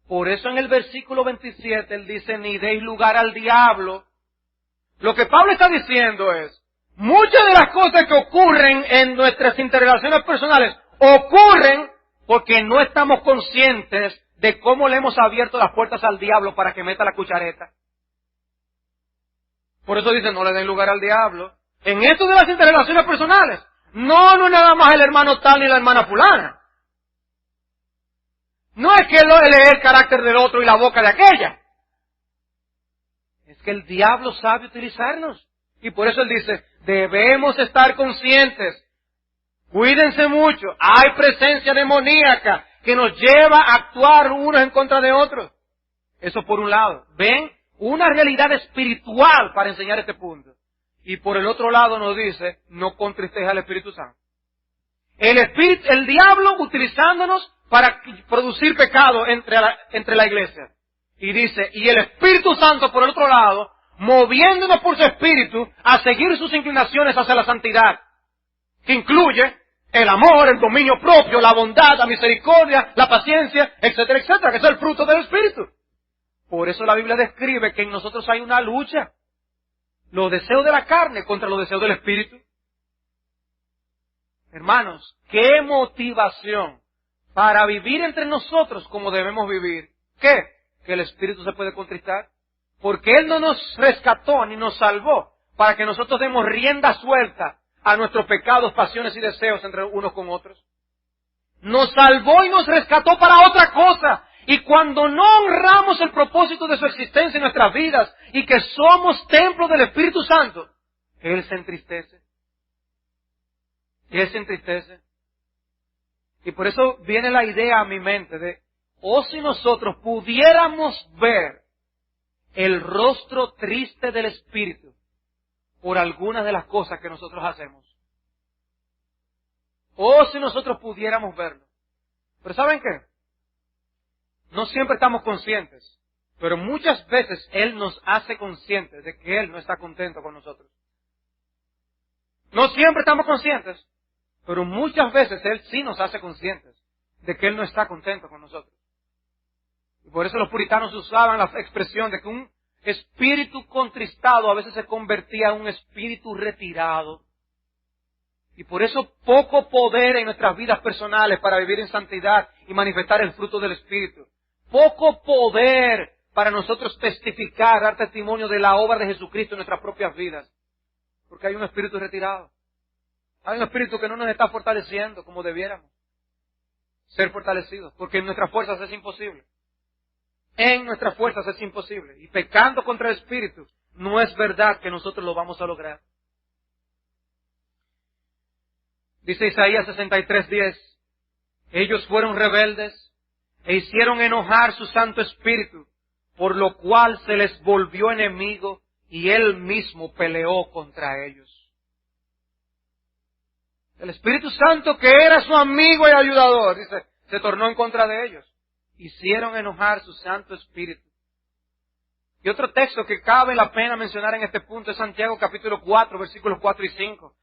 Por eso en el versículo 27 él dice, ni deis lugar al diablo. Lo que Pablo está diciendo es, muchas de las cosas que ocurren en nuestras interrelaciones personales ocurren porque no estamos conscientes de cómo le hemos abierto las puertas al diablo para que meta la cuchareta. Por eso dice, no le den lugar al diablo. En esto de las interrelaciones personales, no es nada más el hermano tal ni la hermana fulana. No es que él lee el carácter del otro y la boca de aquella. Es que el diablo sabe utilizarnos. Y por eso él dice, debemos estar conscientes. Cuídense mucho. Hay presencia demoníaca que nos lleva a actuar unos en contra de otros. Eso por un lado. ¿Ven? Una realidad espiritual para enseñar este punto. Y por el otro lado nos dice, no contristeja al Espíritu Santo. El diablo utilizándonos para producir pecado entre la iglesia. Y dice, y el Espíritu Santo por el otro lado, moviéndonos por su Espíritu a seguir sus inclinaciones hacia la santidad. Que incluye el amor, el dominio propio, la bondad, la misericordia, la paciencia, etcétera, etcétera, que es el fruto del Espíritu. Por eso la Biblia describe que en nosotros hay una lucha. Los deseos de la carne contra los deseos del Espíritu. Hermanos, qué motivación para vivir entre nosotros como debemos vivir. ¿Qué? Que el Espíritu se puede contristar. Porque Él no nos rescató ni nos salvó para que nosotros demos rienda suelta a nuestros pecados, pasiones y deseos entre unos con otros. Nos salvó y nos rescató para otra cosa. Y cuando no honramos el propósito de su existencia en nuestras vidas y que somos templo del Espíritu Santo, Él se entristece. Él se entristece. Y por eso viene la idea a mi mente de, si nosotros pudiéramos ver el rostro triste del Espíritu por algunas de las cosas que nosotros hacemos. Si nosotros pudiéramos verlo. Pero ¿saben qué? No siempre estamos conscientes, pero muchas veces Él nos hace conscientes de que Él no está contento con nosotros. No siempre estamos conscientes, pero muchas veces Él sí nos hace conscientes de que Él no está contento con nosotros. Y por eso los puritanos usaban la expresión de que un espíritu contristado a veces se convertía en un espíritu retirado. Y por eso poco poder en nuestras vidas personales para vivir en santidad y manifestar el fruto del Espíritu. Poco poder para nosotros testificar, dar testimonio de la obra de Jesucristo en nuestras propias vidas. Porque hay un espíritu retirado. Hay un espíritu que no nos está fortaleciendo como debiéramos ser fortalecidos. Porque en nuestras fuerzas es imposible. En nuestras fuerzas es imposible. Y pecando contra el espíritu, no es verdad que nosotros lo vamos a lograr. Dice Isaías 63:10, ellos fueron rebeldes e hicieron enojar su Santo Espíritu, por lo cual se les volvió enemigo y Él mismo peleó contra ellos. El Espíritu Santo, que era su amigo y ayudador, dice, se tornó en contra de ellos. Hicieron enojar su Santo Espíritu. Y otro texto que cabe la pena mencionar en este punto es Santiago capítulo 4, versículos 4 y 5.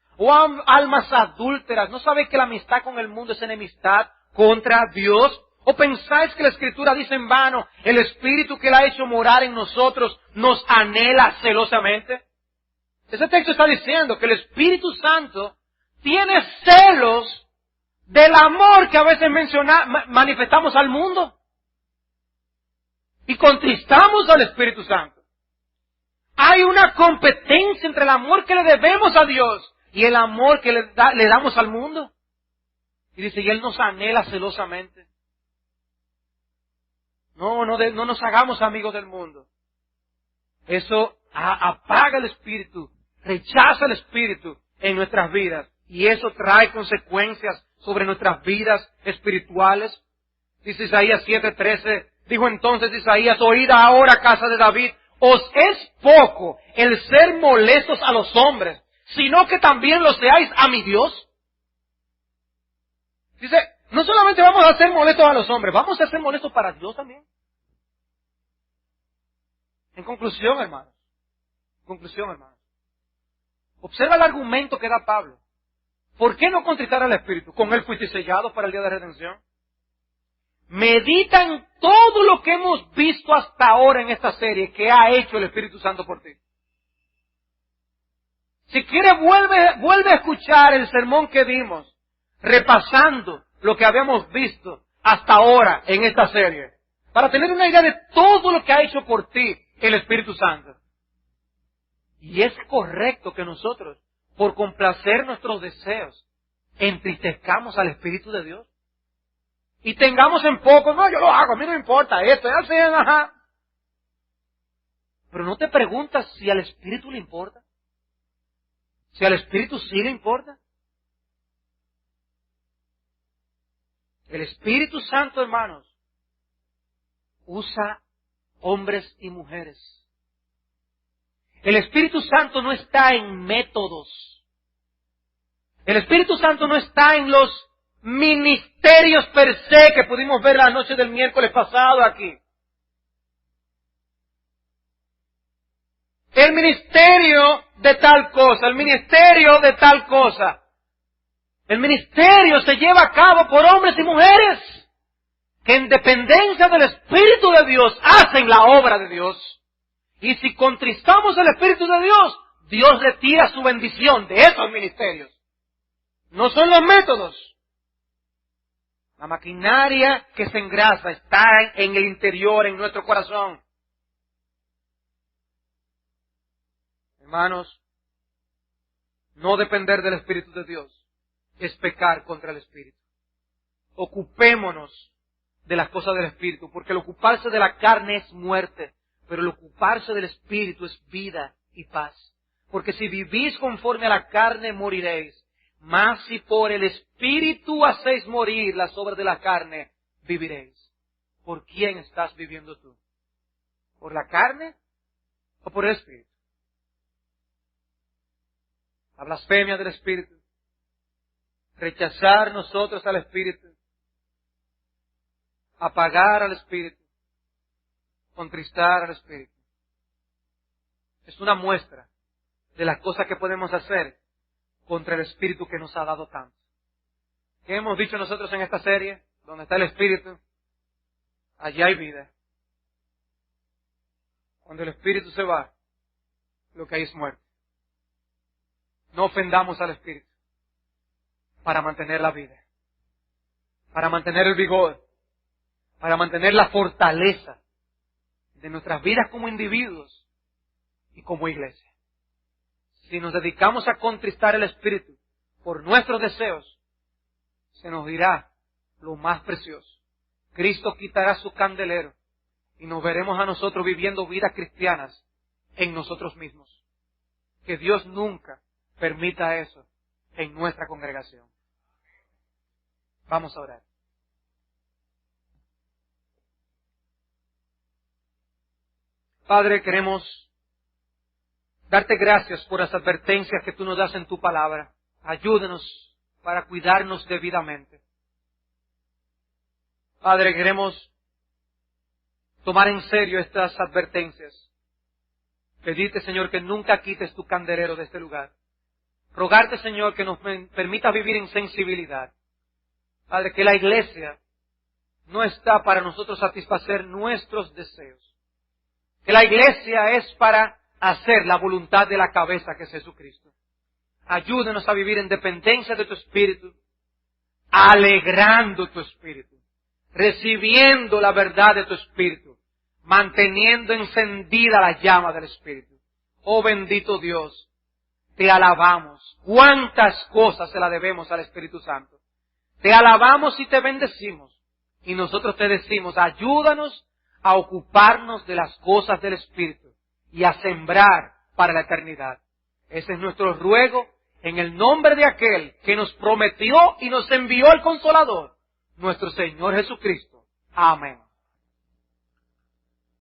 Almas adúlteras, ¿no sabéis que la amistad con el mundo es enemistad contra Dios? ¿O pensáis que la Escritura dice en vano, el Espíritu que Él ha hecho morar en nosotros nos anhela celosamente? Ese texto está diciendo que el Espíritu Santo tiene celos del amor que a veces manifestamos al mundo. Y contristamos al Espíritu Santo. Hay una competencia entre el amor que le debemos a Dios y el amor que le damos al mundo. Y dice, y Él nos anhela celosamente. No nos hagamos amigos del mundo. Eso apaga el Espíritu, rechaza el Espíritu en nuestras vidas. Y eso trae consecuencias sobre nuestras vidas espirituales. Dice Isaías 7:13, dijo entonces Isaías, oíd ahora, casa de David, os es poco el ser molestos a los hombres, sino que también lo seáis a mi Dios. Dice, no solamente vamos a ser molestos a los hombres, vamos a ser molestos para Dios también. En conclusión, hermanos, observa el argumento que da Pablo. ¿Por qué no contristar al Espíritu? Con Él fuiste sellados para el día de redención. Medita en todo lo que hemos visto hasta ahora en esta serie que ha hecho el Espíritu Santo por ti. Si quieres, vuelve a escuchar el sermón que dimos, repasando lo que habíamos visto hasta ahora en esta serie. para tener una idea de todo lo que ha hecho por ti el Espíritu Santo. Y es correcto que nosotros, por complacer nuestros deseos, entristezcamos al Espíritu de Dios. Y tengamos en poco, no, yo lo hago, a mí no me importa esto, ya sé, ajá. Pero no te preguntas si al Espíritu le importa. Si al Espíritu sí le importa. El Espíritu Santo, hermanos, usa hombres y mujeres. El Espíritu Santo no está en métodos. El Espíritu Santo no está en los ministerios per se que pudimos ver la noche del miércoles pasado aquí. El ministerio de tal cosa, el ministerio de tal cosa. El ministerio se lleva a cabo por hombres y mujeres que en dependencia del Espíritu de Dios hacen la obra de Dios. Y si contristamos el Espíritu de Dios, Dios retira su bendición de esos ministerios. No son los métodos. La maquinaria que se engrasa está en el interior, en nuestro corazón. Hermanos, no depender del Espíritu de Dios es pecar contra el Espíritu. Ocupémonos de las cosas del Espíritu, porque el ocuparse de la carne es muerte, pero el ocuparse del Espíritu es vida y paz. Porque si vivís conforme a la carne, moriréis. Mas si por el Espíritu hacéis morir las obras de la carne, viviréis. ¿Por quién estás viviendo tú? ¿Por la carne o por el Espíritu? La blasfemia del Espíritu. Rechazar nosotros al Espíritu. Apagar al Espíritu. Contristar al Espíritu. Es una muestra de las cosas que podemos hacer contra el Espíritu que nos ha dado tanto. ¿Qué hemos dicho nosotros en esta serie? Donde está el Espíritu, allí hay vida. Cuando el Espíritu se va, lo que hay es muerte. No ofendamos al Espíritu para mantener la vida, para mantener el vigor, para mantener la fortaleza de nuestras vidas como individuos y como iglesia. Si nos dedicamos a contristar el Espíritu por nuestros deseos, se nos dirá lo más precioso. Cristo quitará su candelero y nos veremos a nosotros viviendo vidas cristianas en nosotros mismos. Que Dios nunca permita eso en nuestra congregación. Vamos a orar. Padre, queremos darte gracias por las advertencias que tú nos das en tu palabra. Ayúdenos para cuidarnos debidamente. Padre, queremos tomar en serio estas advertencias. Pedirte, Señor, que nunca quites tu candelero de este lugar. Rogarte, Señor, que nos permita vivir en sensibilidad. Padre, que la iglesia no está para nosotros satisfacer nuestros deseos. Que la iglesia es para hacer la voluntad de la cabeza que es Jesucristo. Ayúdenos a vivir en dependencia de tu Espíritu, alegrando tu Espíritu, recibiendo la verdad de tu Espíritu, manteniendo encendida la llama del Espíritu. Oh bendito Dios, te alabamos. ¿Cuántas cosas se las debemos al Espíritu Santo? Te alabamos y te bendecimos. Y nosotros te decimos, ayúdanos a ocuparnos de las cosas del Espíritu y a sembrar para la eternidad. Ese es nuestro ruego en el nombre de aquel que nos prometió y nos envió el Consolador, nuestro Señor Jesucristo. Amén.